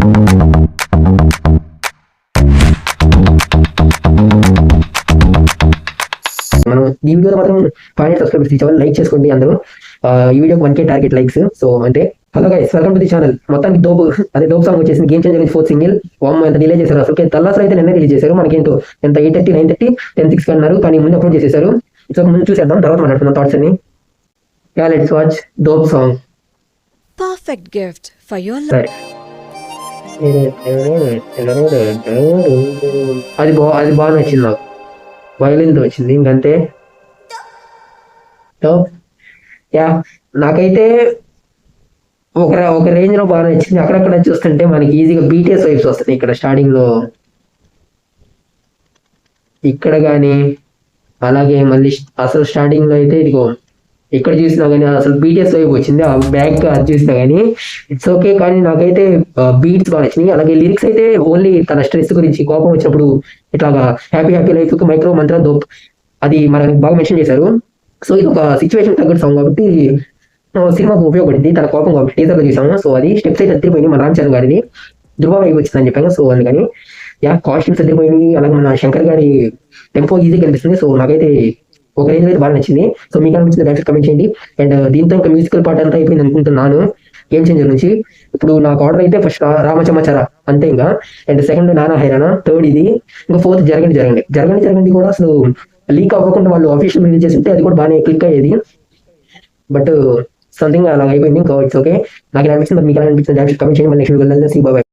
మనం ఈ వీడియోలో మాత్రం 500 సబ్స్క్రైబర్స్ రీచ్ అవ్వాలి. లైక్ చేసుకోండి అందరూ. ఈ వీడియోకి 1K టార్గెట్ లైక్స్. సో అంటే hello guys, welcome to the channel. మొత్తానికి దోప్ సాంగ్ వచ్చేసింది. గేమ్ చేంజర్ నుంచి 4th సింగిల్. వామ్ ఎంత డిలే చేశారు అసలు. తల్లాసలు అయితే నిన్న రిలీజ్ చేశారు. మనకేంటో ఎంత 8:30, 9:30, 10:06 అన్నారు, కానీ ముందు అప్లోడ్ చేసేసారు. సో ముందు చూసేద్దాం, తర్వాత మాట్లాడుతున్నాం థాట్స్ అని. Yeah, let's watch dope song. Perfect gift for your life. సరే, అది బాగా నచ్చింది నాకు. వయలిన్తో వచ్చింది ఇంకంతే. యా, నాకైతే ఒక రేంజ్ లో బాగా నచ్చింది. అక్కడక్కడ చూస్తుంటే మనకి ఈజీగా బీటీఎస్ వైబ్స్ వస్తాయి. ఇక్కడ స్టార్టింగ్ లో ఇక్కడ కానీ, అలాగే మళ్ళీ అసలు స్టార్టింగ్ లో అయితే ఇదిగో ఇక్కడ చూసినా కానీ అసలు బీటీఎస్ వైబ్ వచ్చింది. ఆ బ్యాక్ అది చూసినా కానీ ఇట్స్ ఓకే, కానీ నాకైతే బీట్స్ బాగా నచ్చినాయి. అలాగే లిరిక్స్ అయితే ఓన్లీ తన స్ట్రెస్ గురించి, కోపం వచ్చినప్పుడు ఇట్లాగా హ్యాపీ హ్యాపీ లైఫ్ మైక్రో మంత్ర దోప్ అది మనకి బాగా మెన్షన్ చేశారు. సో ఇది ఒక సిచ్యువేషన్ తగ్గట్టు సాంగ్ కాబట్టి సినిమాకు ఉపయోగపడింది. తన కోపం కాబట్టి టీజర్లో చూసాము. సో అది స్టెప్స్ అయితే అద్దరిపోయింది. మన రామ్ చరణ్ గారిది ధృవ వైపు వచ్చిందని చెప్పాను. సో అందుకని యా, కాస్ట్యూమ్స్ అద్దరిపోయింది. అలాగే మన శంకర్ గారి టెంపో ఈజీగా కనిపిస్తుంది. సో నాకైతే ఒక రేంజ్ అయితే బాగా నచ్చింది. సో మీకు అనిపించింది బ్యాక్ కమెంట్ చేయండి. అండ్ దీంతో ఇంకా మ్యూజికల్ పార్ట్ అంతా అయిపోయింది అనుకుంటున్నాను గేమ్ చేంజర్ నుంచి. ఇప్పుడు నాకు ఆర్డర్ అయితే ఫస్ట్ రామచమచార అంతే ఇంకా. అండ్ సెకండ్ నానా హైరానా, థర్డ్ ఇది, ఇంకా ఫోర్త్ జరగండి కూడా అసలు లీక్ అవ్వకుండా వాళ్ళు అఫీషియల్ రిలీజ్ చేసి ఉంటే అది కూడా బాగానే క్లిక్ అయ్యేది. బట్ సంథింగ్ అలా అయిపోయింది. ఇంకా ఇట్స్ ఓకే. నాకు ఎలా అనిపించింది, మీకు ఎలా అనిపించింది కమెంట్ చేయండి. మళ్ళీ నెక్స్ట్ వీడియోలో బాయ్.